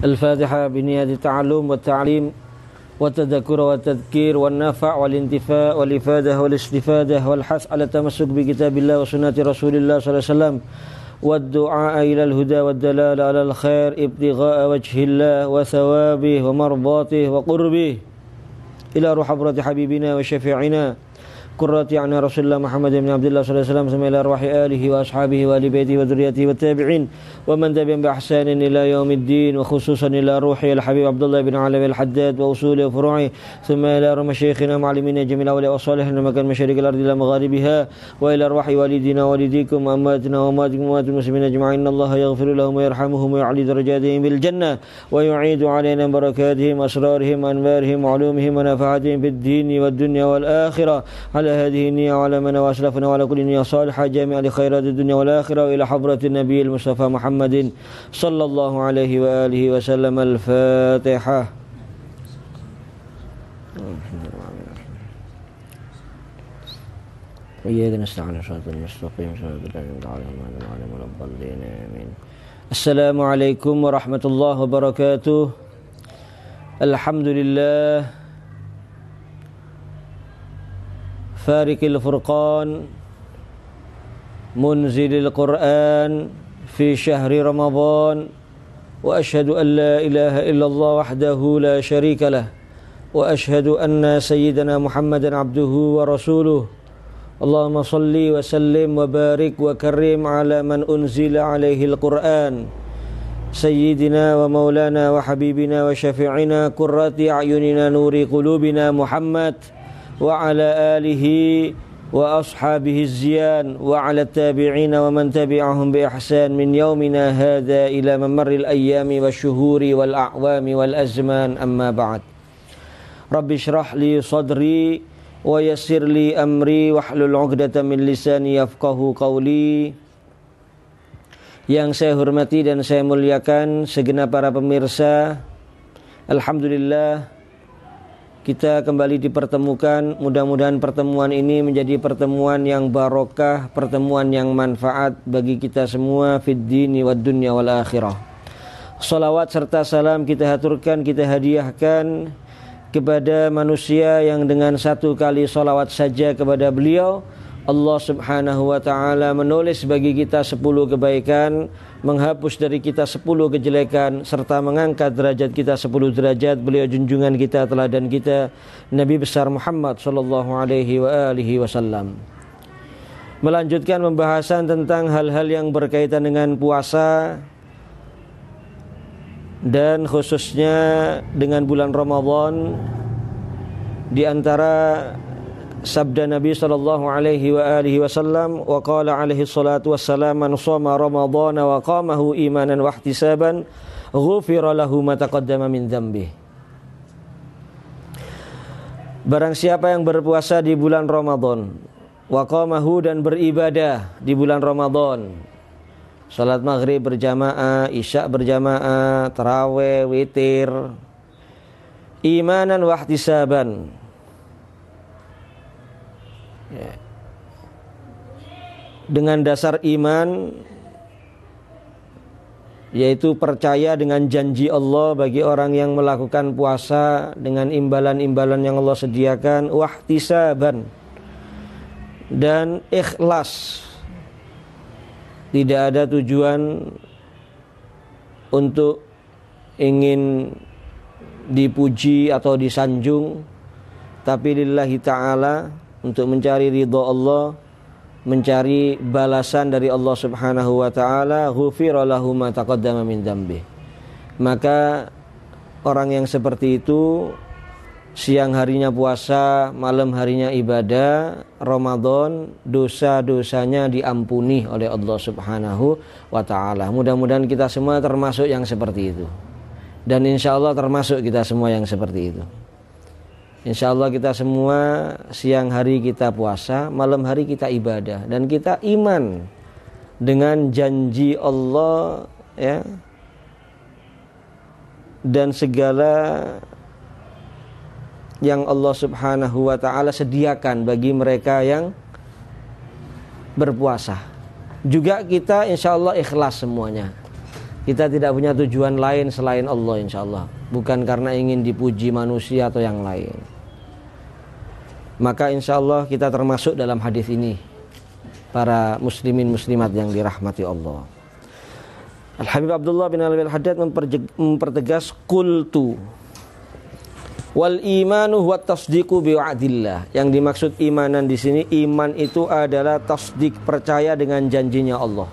الفاتحة بنية التعلم والتعليم والتذكر والتذكير والنفع والانتفاع والإفادة والاستفادة والحث على التمسك بكتاب الله وسنة رسول الله صلى الله عليه وسلم والدعاء إلى الهدى والدلال على الخير ابتغاء وجه الله وثوابه ومرضاته وقربه إلى روح حضرة حبيبنا وشفيعنا قرة عين رسول الله محمد بن عبد الله صلى الله عليه وسلم ثم إلى أرواح آله وأصحابه وآل بيته وذريته والتابعين ومن تبعهم بإحسان إلى يوم الدين وخصوصا إلى روحي الحبيب عبد الله بن علي الحداد وأصوله وفروعه ثم إلى أرواح مشايخنا ومعلمينا جميع الأولياء والصالحين مكان مشارق الأرض إلى مغاربها وإلى أرواح والدينا ووالديكم وأمواتنا وأمواتكم وأموات المسلمين أجمعين إن الله يغفر لهم ويرحمهم ويعلي درجاتهم بالجنة ويعيد علينا بركاتهم أسرارهم وأنوارهم وعلومهم ونفعاتهم في الدين والدنيا والآخرة على هذه النية وعلى من وأسلفنا وعلى كل نية صالحة جامعة لخيرات الدنيا والآخرة وإلى حضرة النبي المصطفى محمد صلى الله عليه وآله وسلم. الفاتحة. وإياك نستعين صراط المستقيم صراط الذين أنعمت عليهم غير الضالين آمين. السلام عليكم ورحمة الله وبركاته. الحمد لله فارق الفرقان منزل القرآن في شهر رمضان وأشهد أن لا إله إلا الله وحده لا شريك له وأشهد أن سيدنا محمدا عبده ورسوله اللهم صل وسلم وبارك وكرم على من أنزل عليه القرآن سيدنا ومولانا وحبيبنا وشفيعنا قرة أعيننا نور قلوبنا محمد وعلى آله وأصحابه الزيان وعلى التابعين ومن تبعهم بإحسان من يومنا هذا إلى ممر الأيام والشهور والأعوام والأزمان. أما بعد رب اشرح لي صدري ويسر لي أمري واحلل عقدة من لساني يفقهوا قولي. Yang saya hormati dan saya muliakan segenap para pemirsa, alhamdulillah kita kembali dipertemukan. Mudah-mudahan pertemuan ini menjadi pertemuan yang barokah, pertemuan yang manfaat bagi kita semua fid dini wad dunya wal akhirah. Salawat serta salam kita haturkan, kita hadiahkan kepada manusia yang dengan satu kali salawat saja kepada beliau Allah subhanahu wa ta'ala menulis bagi kita 10 kebaikan, menghapus dari kita 10 kejelekan, serta mengangkat derajat kita 10 derajat. Beliau junjungan kita, teladan kita, Nabi besar Muhammad sallallahu alaihi wa alihi wasallam. Melanjutkan pembahasan tentang hal-hal yang berkaitan dengan puasa dan khususnya dengan bulan Ramadan. Di antara sabda Nabi sallallahu alaihi wa alihi wasallam, wa qala alaihi salatu wassalam, man shoma ramadhana wa qamahu imanan wa ihtisaban ghufira lahu ma taqaddama min dzambi. Barang siapa yang berpuasa di bulan Ramadan, wa qamahu dan beribadah di bulan Ramadan, salat maghrib berjamaah, isya berjamaah, tarawih, witir, imanan wa ihtisaban, dengan dasar iman, yaitu percaya dengan janji Allah bagi orang yang melakukan puasa dengan imbalan-imbalan yang Allah sediakan, wahtisaban, dan ikhlas, tidak ada tujuan untuk ingin dipuji atau disanjung, tapi lillahi ta'ala, untuk mencari ridha Allah, mencari balasan dari Allah subhanahu wa ta'ala. Ghufira lahu ma taqaddama min dzambi. Maka orang yang seperti itu, siang harinya puasa, malam harinya ibadah, Ramadan, dosa-dosanya diampuni oleh Allah subhanahu wa ta'ala. Mudah-mudahan kita semua termasuk yang seperti itu, dan insya Allah termasuk kita semua yang seperti itu. Insya Allah kita semua siang hari kita puasa, malam hari kita ibadah, dan kita iman dengan janji Allah, ya, dan segala yang Allah subhanahu wa ta'ala sediakan bagi mereka yang berpuasa. Juga kita insya Allah ikhlas semuanya. Kita tidak punya tujuan lain selain Allah insyaallah, bukan karena ingin dipuji manusia atau yang lain. Maka insyaallah kita termasuk dalam hadis ini, para muslimin muslimat yang dirahmati Allah. Al-Habib Abdullah bin Alwi Al-Haddad mempertegas qultu wal imanu huwa tasdiqu bi wa'dillah. Yang dimaksud imanan di sini, iman itu adalah tasdik, percaya dengan janjinya Allah.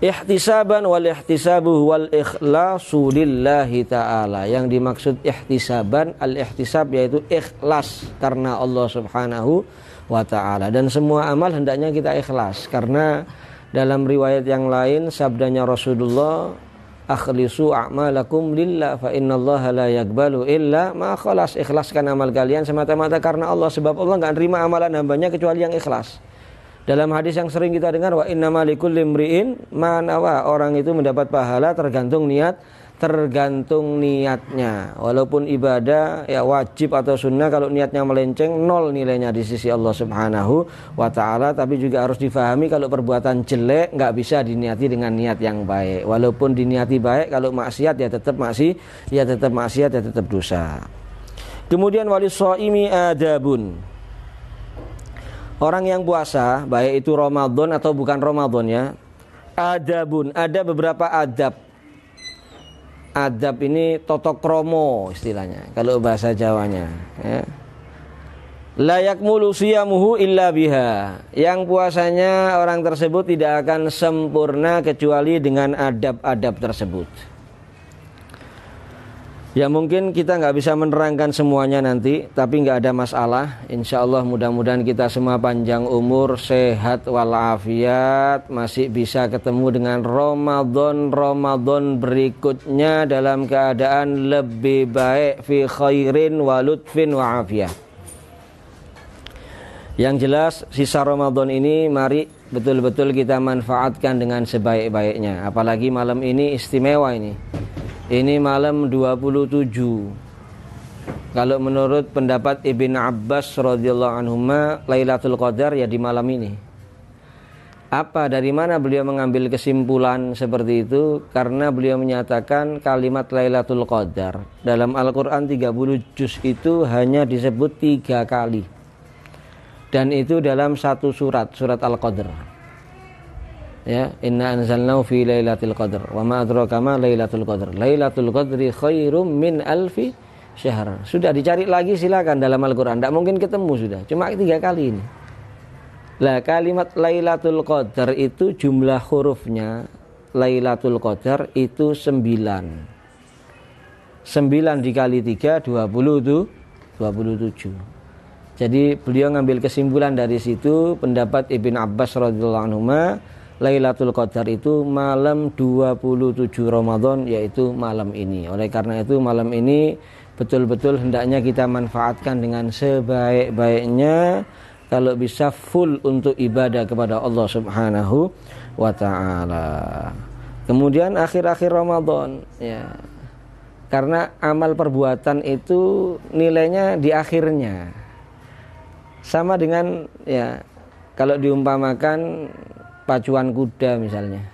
Ihtisaban wal ihtisabu wal ikhlasu lillahi ta'ala. Yang dimaksud ihtisaban, al-ihtisab yaitu ikhlas karena Allah subhanahu wa ta'ala. Dan semua amal hendaknya kita ikhlas, karena dalam riwayat yang lain sabdanya Rasulullah, akhlisu a'malakum lillah fa innallaha la yaqbalu illa ma khalas. Ikhlaskan amal kalian semata-mata karena Allah, sebab Allah enggak terima amalan hambanya kecuali yang ikhlas. Dalam hadis yang sering kita dengar, wa innamal likulli imri'in ma nawa, orang itu mendapat pahala tergantung niatnya. Walaupun ibadah ya wajib atau sunnah, kalau niatnya melenceng, nol nilainya di sisi Allah subhanahu wa ta'ala. Tapi juga harus difahami kalau perbuatan jelek nggak bisa diniati dengan niat yang baik. Walaupun diniati baik, kalau maksiat ya tetap maksiat, ya tetap dosa. Kemudian walis shaimi adabun. Orang yang puasa, baik itu Ramadan atau bukan Ramadan ya, adabun, ada beberapa adab. Adab ini totok kromo istilahnya kalau bahasa Jawanya ya. La yakmulu siyamuhu illa biha. Yang puasanya orang tersebut tidak akan sempurna kecuali dengan adab-adab tersebut. Ya mungkin kita nggak bisa menerangkan semuanya nanti, tapi nggak ada masalah. Insya Allah mudah-mudahan kita semua panjang umur, sehat walafiat, masih bisa ketemu dengan Ramadan berikutnya dalam keadaan lebih baik, fi khairin wa lutfin wa afiyah. Yang jelas sisa Ramadan ini mari betul-betul kita manfaatkan dengan sebaik-baiknya. Apalagi malam ini istimewa ini. Ini malam 27. Kalau menurut pendapat Ibn Abbas radhiyallahu anhuma, Lailatul Qadar ya di malam ini. Apa, dari mana beliau mengambil kesimpulan seperti itu? Karena beliau menyatakan kalimat Lailatul Qadar dalam Al-Quran 30 juz itu hanya disebut 3 kali. Dan itu dalam satu surat Al-Qadar. Ya, inna anzalnahu fi lailatul qadar wa ma adraka ma lailatul qadar. Lailatul qadri khairum min alfi syahr. Sudah dicari lagi silakan dalam Al-Qur'an, tidak mungkin ketemu sudah. Cuma 3 kali ini. Lah kalimat lailatul qadar itu jumlah hurufnya lailatul qadar itu 9. 9 dikali 3 27. Jadi beliau ngambil kesimpulan dari situ, pendapat Ibn Abbas radhiyallahu anhu, Lailatul Qadar itu malam 27 Ramadan, yaitu malam ini. Oleh karena itu malam ini betul-betul hendaknya kita manfaatkan dengan sebaik-baiknya, kalau bisa full untuk ibadah kepada Allah subhanahu wa ta'ala. Kemudian akhir-akhir Ramadan ya, karena amal perbuatan itu nilainya di akhirnya. Sama dengan ya, kalau diumpamakan pacuan kuda misalnya,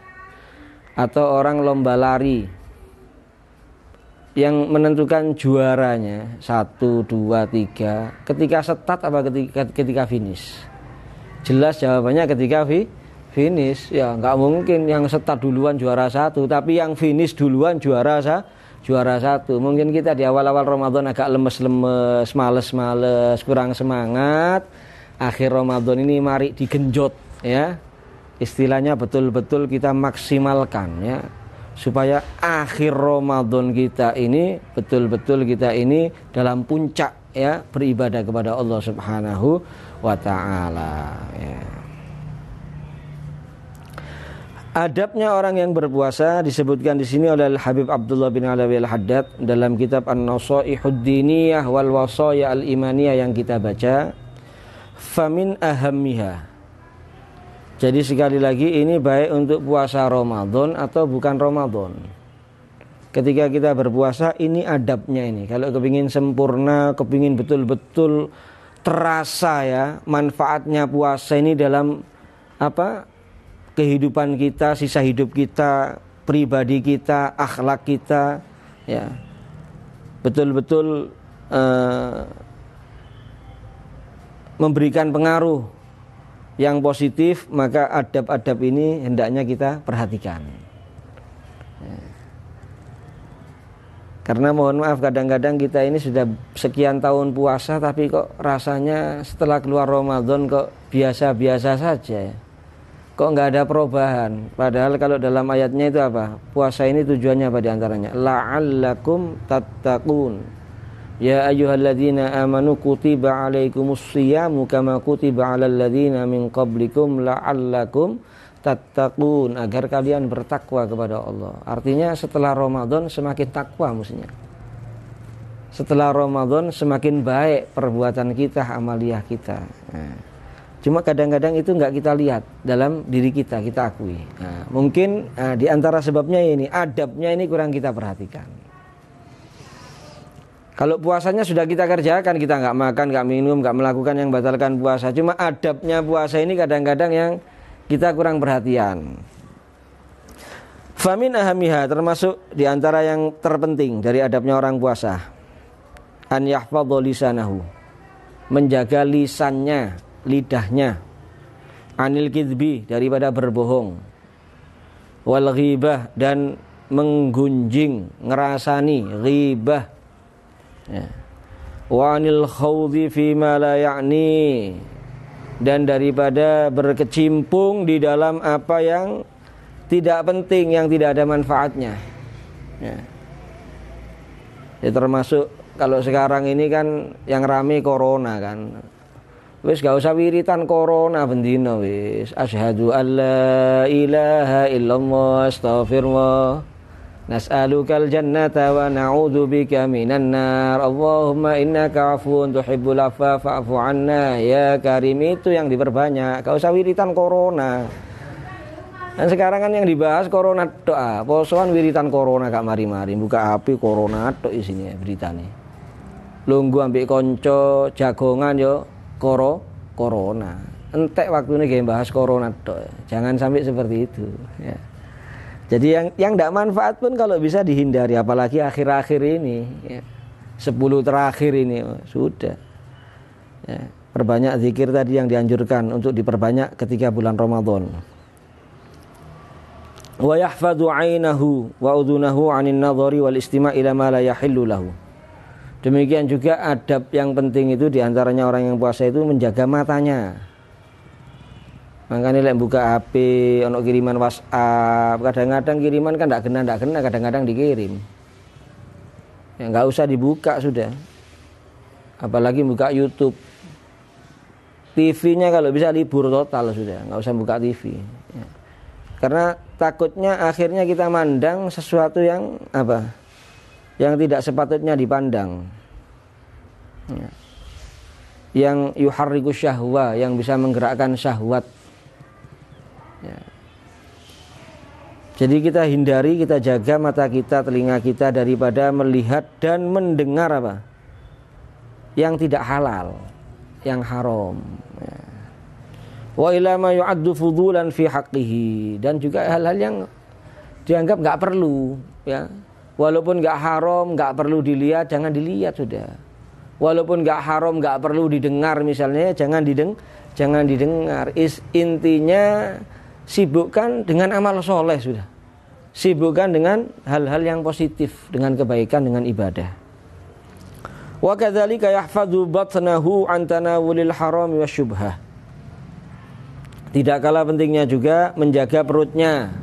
atau orang lomba lari yang menentukan juaranya 1, 2, 3 ketika start apa ketika finish? Jelas jawabannya ketika finish. Ya nggak mungkin yang start duluan juara 1, tapi yang finish duluan juara 1. Mungkin kita di awal-awal Ramadan agak lemes-lemes, males-males, kurang semangat. Akhir Ramadan ini mari digenjot ya, istilahnya betul-betul kita maksimalkan ya, supaya akhir Ramadan kita ini betul-betul kita ini dalam puncak ya beribadah kepada Allah subhanahu wa ta'ala ya. Adabnya orang yang berpuasa disebutkan di sini oleh Habib Abdullah bin Alwi Al-Haddad dalam kitab An-Nasaihud Diniyah wal Wasaya Al-Imaniyah yang kita baca. Famin ahammiha. Jadi sekali lagi ini baik untuk puasa Ramadan atau bukan Ramadan. Ketika kita berpuasa ini adabnya ini. Kalau kepingin sempurna, kepingin betul-betul terasa ya manfaatnya puasa ini dalam kehidupan kita, sisa hidup kita, pribadi kita, akhlak kita, ya, betul-betul memberikan pengaruh yang positif, maka adab-adab ini hendaknya kita perhatikan. Ya. Karena mohon maaf, kadang-kadang kita ini sudah sekian tahun puasa, tapi kok rasanya setelah keluar Ramadan kok biasa-biasa saja. Kok nggak ada perubahan. Padahal kalau dalam ayatnya itu apa? Puasa ini tujuannya apa diantaranya? La'allakum tattaqun. Ya ayyuhalladzina amanu kutiba alaikumus shiyamu kama kutiba alal ladzina min qablikum la'allakum tattaqun, agar kalian bertakwa kepada Allah. Artinya setelah Ramadan semakin takwa mestinya. Setelah Ramadan semakin baik perbuatan kita, amaliyah kita. Nah, cuma kadang-kadang itu enggak kita lihat dalam diri kita, kita akui. Nah, mungkin di antara sebabnya ini, adabnya ini kurang kita perhatikan. Kalau puasanya sudah kita kerjakan, kita nggak makan, nggak minum, nggak melakukan yang batalkan puasa. Cuma adabnya puasa ini kadang-kadang yang kita kurang perhatian. Famin ahamiha, termasuk di antara yang terpenting dari adabnya orang puasa, an yahfadhu lisanahu, menjaga lisannya, lidahnya, anil kidbi, daripada berbohong, wal ghibah, dan menggunjing, ngerasani, ghibah, ya. Wa anil khawdi fima la ya'ni, dan daripada berkecimpung di dalam apa yang tidak penting, yang tidak ada manfaatnya, ya. Ya, termasuk kalau sekarang ini kan yang rame corona kan. Wis gak usah wiritan corona bendino wis. Asyhadu alla ilaha illallah astaghfirullah. Nas'alukal jannata wa na'udzubika minan nar. Allahumma innaka 'afuwun tuhibbul 'afwa fa'fu 'anna ya karim. Itu yang diperbanyak. Gak usah wiritan corona. Dan sekarang kan yang dibahas corona doa. Posoan wiritan corona gak mari-mari. Buka HP corona tok isinya beritane. Lungguh ambek konco jagongan yo corona. Entek waktune ge bahas corona tok. Jangan sampai seperti itu, ya. Jadi yang tidak manfaat pun kalau bisa dihindari, apalagi akhir-akhir ini, ya. 10 terakhir ini sudah, ya. Perbanyak zikir tadi yang dianjurkan untuk diperbanyak ketika bulan Ramadan. Wa yahfadhu 'ainahu wa udhunahu 'anil nadhari wal istima' ila ma la yahillu lahu. Demikian juga adab yang penting itu diantaranya orang yang puasa itu menjaga matanya. Makanya lek buka HP, ono kiriman WhatsApp, kadang-kadang kiriman kan ndak kena, kadang-kadang dikirim. Ya nggak usah dibuka sudah. Apalagi buka YouTube. TV-nya kalau bisa libur total sudah, nggak usah buka TV. Ya. Karena takutnya akhirnya kita mandang sesuatu yang apa? Yang tidak sepatutnya dipandang. Ya. Yang yuharriku syahwa, yang bisa menggerakkan syahwat. Ya. Jadi kita hindari, kita jaga mata kita, telinga kita daripada melihat dan mendengar apa? Yang tidak halal, yang haram. Ya. Wa ila ma yu'addu fudulan fi haqqihi, dan juga hal-hal yang dianggap enggak perlu, ya. Walaupun enggak haram, enggak perlu dilihat, jangan dilihat sudah. Walaupun enggak haram, enggak perlu didengar misalnya, jangan didengar. Intinya sibukkan dengan amal soleh sudah. Sibukkan dengan hal-hal yang positif, dengan kebaikan, dengan ibadah. Wa kadzalika yahfadzu batnahu an tanawulil haram wasyubhah. Tidak kalah pentingnya juga menjaga perutnya.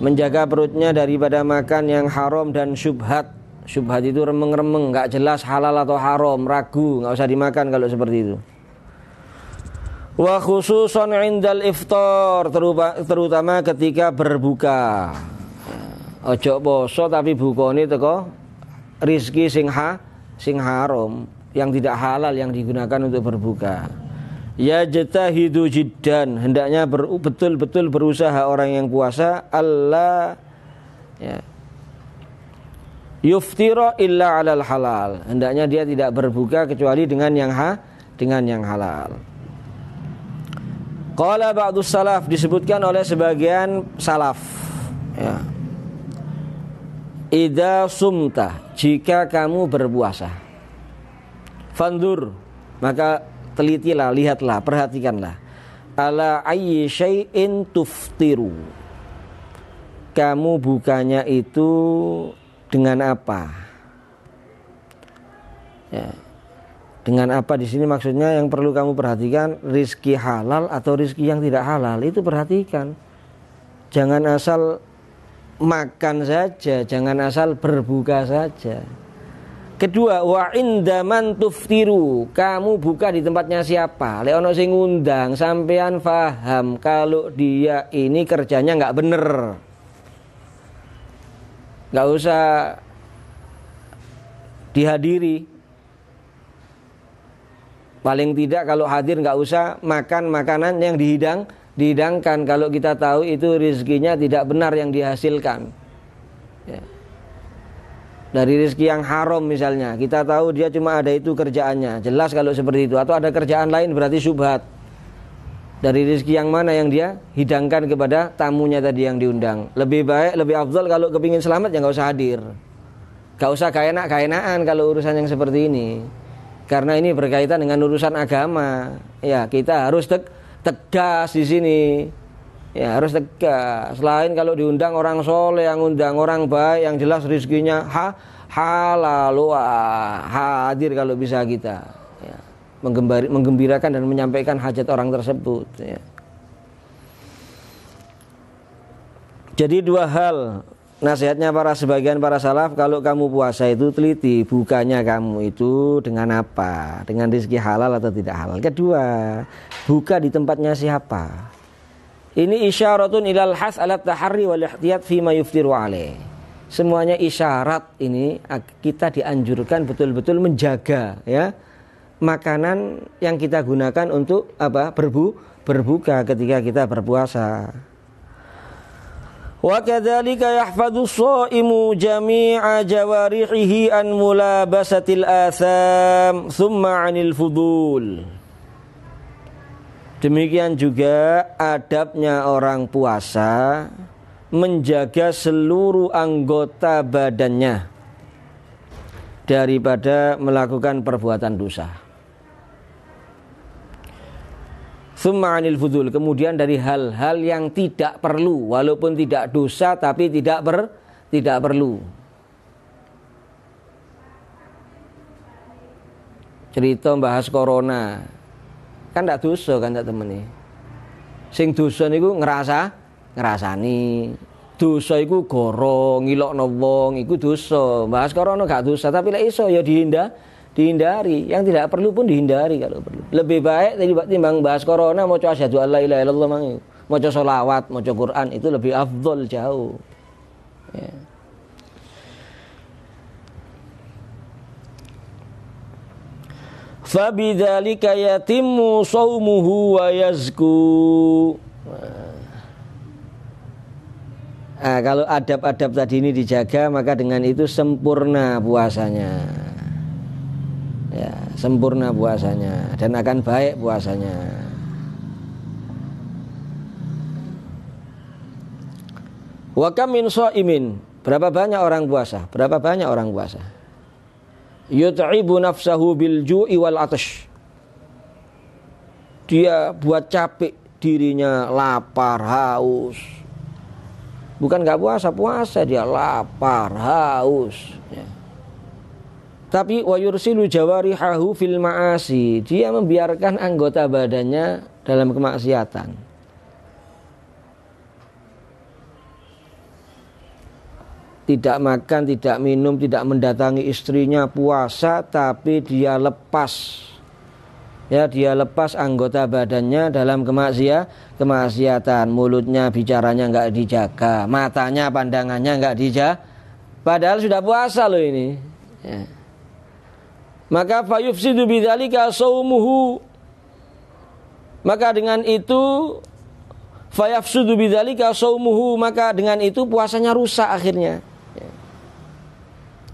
Menjaga perutnya daripada makan yang haram dan syubhat. Syubhat itu remeng-remeng, enggak jelas halal atau haram, ragu, enggak usah dimakan kalau seperti itu. Wa khususan indal iftar, terutama ketika berbuka. Ojo poso tapi bukane teko rizki sing haram, yang tidak halal yang digunakan untuk berbuka. Ya jatahidu jiddan, hendaknya betul-betul berusaha orang yang puasa Allah, ya, yuftira illa alal halal, hendaknya dia tidak berbuka kecuali dengan yang halal. Qala ba'dus salaf, disebutkan oleh sebagian salaf, Ya. Idza sumta, jika kamu berpuasa. Fandur, maka telitilah, lihatlah, perhatikanlah. Ala ayyi syai'in tuftiru. Kamu bukanya itu dengan apa? Ya. Dengan apa di sini maksudnya yang perlu kamu perhatikan, rizki halal atau rizki yang tidak halal, itu perhatikan. Jangan asal makan saja, jangan asal berbuka saja. Kedua, wa indaman tuftiru, kamu buka di tempatnya siapa? Lek ono sing ngundang, sampean faham kalau dia ini kerjanya nggak bener, nggak usah dihadiri. Paling tidak kalau hadir nggak usah makan makanan yang dihidangkan kalau kita tahu itu rezekinya tidak benar yang dihasilkan. Ya. Dari rezeki yang haram misalnya, kita tahu dia cuma ada itu kerjaannya, jelas kalau seperti itu. Atau ada kerjaan lain berarti syubhat. Dari rezeki yang mana yang dia hidangkan kepada tamunya tadi yang diundang. Lebih baik, lebih afdal kalau kepingin selamat ya nggak usah hadir. Nggak usah kaenak-kaenaan kalau urusan yang seperti ini. Karena ini berkaitan dengan urusan agama. Ya, kita harus tegas di sini. Ya, harus tegas. Selain kalau diundang orang soleh, yang undang orang baik, yang jelas rezekinya halal, hadir kalau bisa kita. Ya, menggembirakan dan menyampaikan hajat orang tersebut. Ya. Jadi dua hal. Nasihatnya sebagian para salaf, kalau kamu puasa itu teliti bukanya kamu itu dengan apa, dengan rezeki halal atau tidak halal. Kedua, buka di tempatnya siapa. Ini isyaratun ilal has ala tahari wal ihtiyat fima yuftiru alaih. Semuanya isyarat ini kita dianjurkan betul-betul menjaga ya makanan yang kita gunakan untuk apa? Berbuka ketika kita berpuasa. Wa kadzalika yahfadhu shaimu jami'a jawarihi an mulabasatil atham thumma 'anil fudul. Demikian juga adabnya orang puasa menjaga seluruh anggota badannya daripada melakukan perbuatan dosa. Tsumma 'anil fudul, kemudian dari hal-hal yang tidak perlu, walaupun tidak dosa tapi tidak perlu. Cerita bahas corona, kan tidak dosa kan tak temeni. Sing dosa niku ngrasani. Dosa iku goro, ngilokno wong iku dosa. Bahas corona gak dosa, tapi lek iso ya dihindari, yang tidak perlu pun dihindari kalau perlu. Lebih baik timbang bahas corona maca asyhadu alla ilaha illallah mang, maca sholawat, maca Quran itu lebih afdol jauh. Ya. Fa bidzalika yatimmu shaumuhu wa yazku. Nah, kalau adab-adab tadi ini dijaga, maka dengan itu sempurna puasanya. Ya, sempurna puasanya dan akan baik puasanya. Wa kam min shaimin, berapa banyak orang puasa? Berapa banyak orang puasa? Yut'ibu nafsahu bil ju'i wal atash. Dia buat capek dirinya, lapar, haus. Bukan enggak puasa dia lapar, haus ya. Tapi wa yursilu jawarihahu fil ma'asi, dia membiarkan anggota badannya dalam kemaksiatan. Tidak makan, tidak minum, tidak mendatangi istrinya, puasa tapi dia lepas. Ya, dia lepas anggota badannya dalam kemaksiatan, mulutnya bicaranya enggak dijaga, matanya pandangannya enggak dijaga. Padahal sudah puasa loh ini. Ya. Maka fayufsidu bidzalika shaumuhu, maka dengan itu fayafsudu bidzalika shaumuhu, maka dengan itu puasanya rusak akhirnya.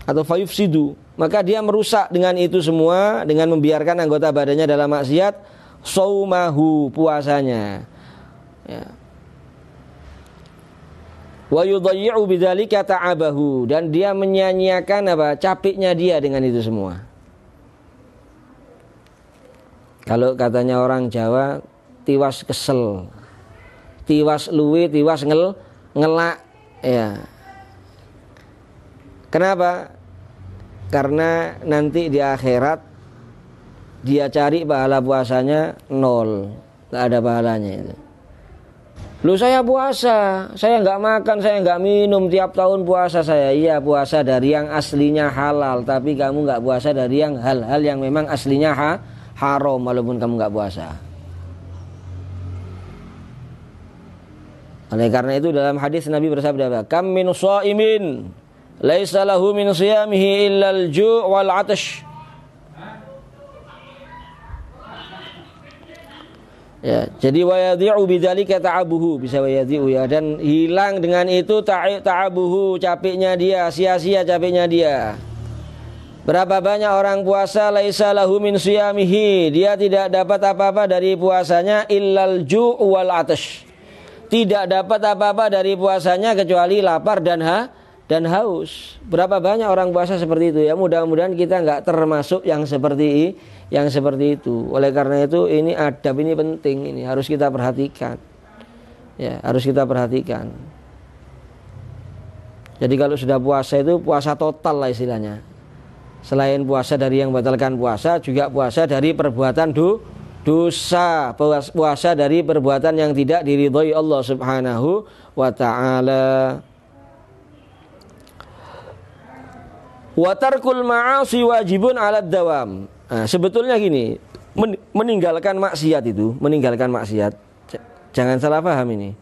Atau fayufsidu, maka dia merusak dengan itu semua, dengan membiarkan anggota badannya dalam maksiat, shaumahu, puasanya. Ya. Wa yudayyi'u bidzalika ta'abahu, dan dia menyia-nyiakan apa? Capeknya dia dengan itu semua. Kalau katanya orang Jawa, tiwas kesel, tiwas luwe, tiwas ngelak, ya. Kenapa? Karena nanti di akhirat dia cari pahala puasanya 0, tak ada pahalanya itu. Lu saya puasa, saya nggak makan, saya nggak minum, tiap tahun puasa saya. Iya, puasa dari yang aslinya halal, tapi kamu nggak puasa dari yang hal-hal yang memang aslinya haram, walaupun kamu nggak puasa. Oleh karena itu dalam hadis Nabi bersabda, "Kam min shaimin laisa lahu min siyamihi illa al-ju' wal 'atash." Ya, jadi wa yadhi'u bidzalika ta'abuhu, bisa wa yadhi'u, ya, dan hilang dengan itu ta'abuhu, capeknya dia, sia-sia capeknya dia. Berapa banyak orang puasa laisa lahu min siyamihi, dia tidak dapat apa-apa dari puasanya illal ju' wal 'atash. Tidak dapat apa-apa dari puasanya kecuali lapar dan haus. Berapa banyak orang puasa seperti itu, ya. Mudah-mudahan kita enggak termasuk yang seperti itu. Oleh karena itu ini adab ini penting, ini harus kita perhatikan. Ya, harus kita perhatikan. Jadi kalau sudah puasa itu puasa total lah istilahnya. Selain puasa dari yang membatalkan puasa, juga puasa dari perbuatan dosa, puasa dari perbuatan yang tidak diridhoi Allah Subhanahu wa taala. Wa tarkul ma'asi wajibun 'alad dawam. Nah, sebetulnya gini, meninggalkan maksiat, jangan salah paham ini.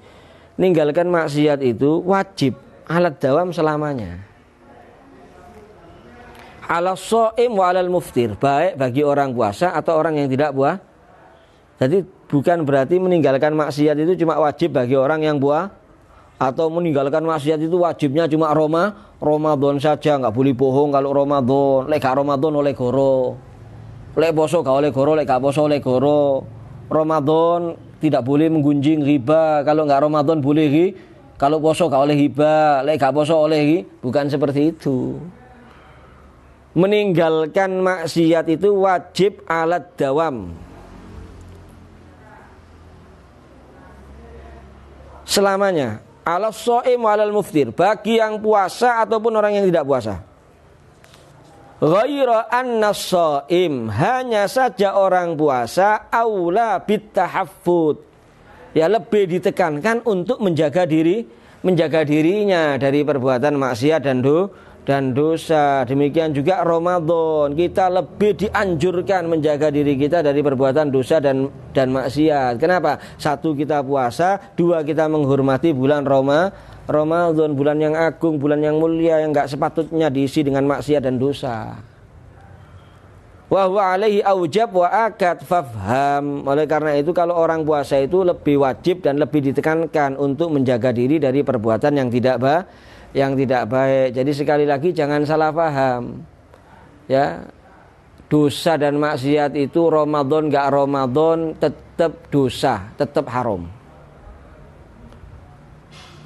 Meninggalkan maksiat itu wajib 'alad dawam selamanya. 'Alas shaim wa 'alal muftir, baik bagi orang puasa atau orang yang tidak puasa. Jadi bukan berarti meninggalkan maksiat itu cuma wajib bagi orang yang puasa, atau meninggalkan maksiat itu wajibnya cuma Ramadan saja, nggak boleh bohong kalau Ramadan, lek gak Ramadan oleh goro, lek poso gak oleh goro, lek gak poso oleh goro. Ramadan tidak boleh menggunjing riba, kalau nggak Ramadan boleh kalau poso gak oleh riba, lek gak poso oleh bukan seperti itu. Meninggalkan maksiat itu wajib 'alad dawam, selamanya. 'Alas shaim wa 'alal muftir, bagi yang puasa ataupun orang yang tidak puasa. Ghaira anna shaim, hanya saja orang puasa aula bitahaffud, ya lebih ditekankan untuk menjaga dirinya dari perbuatan maksiat dan dosa. Demikian juga Ramadan, kita lebih dianjurkan menjaga diri kita dari perbuatan dosa dan maksiat. Kenapa? 1, kita puasa, 2, kita menghormati bulan Ramadan, bulan yang agung, bulan yang mulia, yang enggak sepatutnya diisi dengan maksiat dan dosa. Wa huwa alaihi aujab wa akad fafham. Oleh karena itu kalau orang puasa itu lebih wajib dan lebih ditekankan untuk menjaga diri dari perbuatan yang tidak baik. Jadi sekali lagi jangan salah paham, ya. Dosa dan maksiat itu Ramadan gak Ramadan tetap dosa, tetap haram.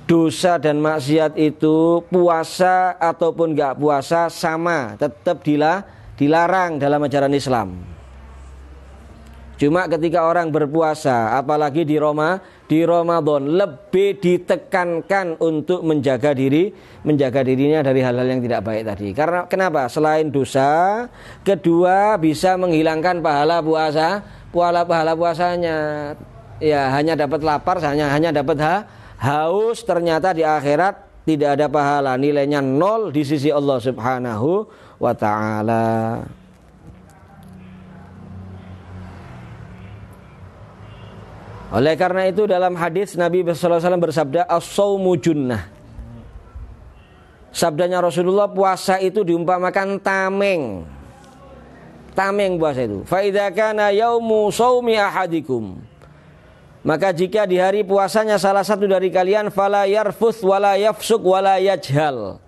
Dosa dan maksiat itu puasa ataupun gak puasa sama, tetap dilarang dalam ajaran Islam. Cuma ketika orang berpuasa, apalagi di Ramadan, lebih ditekankan untuk menjaga dirinya dari hal-hal yang tidak baik tadi. Karena kenapa? Selain dosa, kedua bisa menghilangkan pahala puasanya. Ya, hanya dapat lapar, hanya dapat haus, ternyata di akhirat tidak ada pahala, nilainya 0 di sisi Allah Subhanahu wa taala. Oleh karena itu dalam hadis Nabi sallallahu alaihi wasallam bersabda, as-shaumu junnah. Sabdanya Rasulullah, puasa itu diumpamakan tameng. Tameng puasa itu. Fa idza kana yaumu shaumi ahadikum, maka jika di hari puasanya salah satu dari kalian, fala yarfuth wala yafsuk wala yajhal,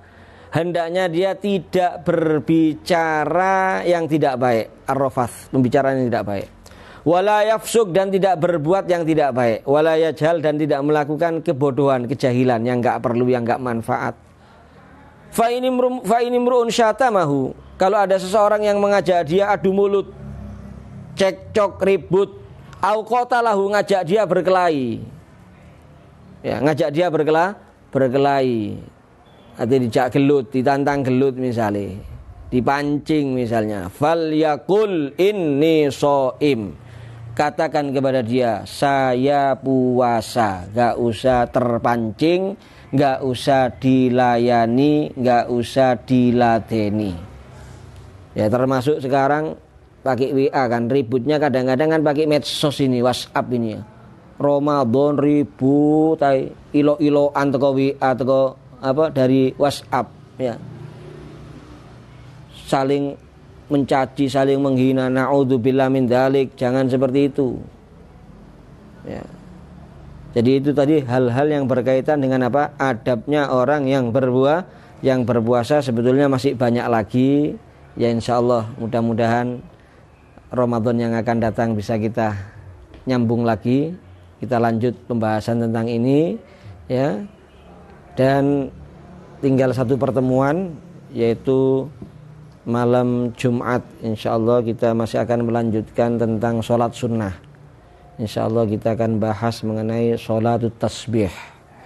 hendaknya dia tidak berbicara yang tidak baik, ar-rafath, pembicaraan yang tidak baik. wala yafsuk dan tidak berbuat yang tidak baik, wala yajhal dan tidak melakukan kebodohan, kejahilan yang enggak perlu, yang enggak manfaat. Fa inimru'un syatamahu, kalau ada seseorang yang mengajak dia adu mulut, cekcok, ribut, au qatalahu, ngajak dia berkelahi. Ya, ngajak dia berkelahi. Atau dijak gelut, ditantang gelut misalnya, dipancing misalnya, fal yakul inni shaim, katakan kepada dia saya puasa, gak usah terpancing, gak usah dilayani, gak usah diladeni. Ya termasuk sekarang pakai WA kan, ributnya kadang-kadang kan pakai medsos ini, WhatsApp ini ya. Ramadan ribut, ilo-iloan teko WA, teko apa dari WhatsApp ya, saling mencaci, saling menghina, naudzubillah min dzalik. Jangan seperti itu ya. Jadi itu tadi hal-hal yang berkaitan dengan apa, adabnya orang yang berpuasa. Sebetulnya masih banyak lagi ya, insyaallah mudah-mudahan Ramadan yang akan datang bisa kita nyambung lagi, kita lanjut pembahasan tentang ini ya. Dan tinggal satu pertemuan, yaitu malam Jumat. InsyaAllah kita masih akan melanjutkan tentang sholat sunnah. InsyaAllah kita akan bahas mengenai sholatut tasbih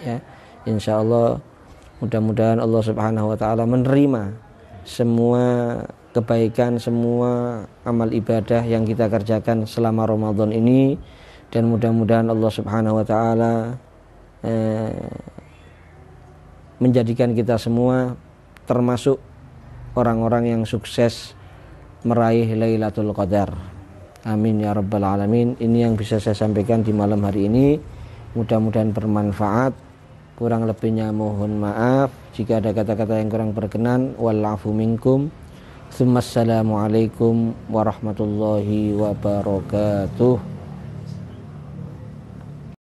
ya. InsyaAllah mudah-mudahan Allah subhanahu wa ta'ala menerima semua kebaikan, semua amal ibadah yang kita kerjakan selama Ramadan ini. Dan mudah-mudahan Allah subhanahu wa ta'ala menjadikan kita semua termasuk orang-orang yang sukses meraih Lailatul Qadar. Amin ya rabbal alamin. Ini yang bisa saya sampaikan di malam hari ini. Mudah-mudahan bermanfaat. Kurang lebihnya mohon maaf jika ada kata-kata yang kurang berkenan. Wal-afu minkum. Assalamualaikum warahmatullahi wabarakatuh.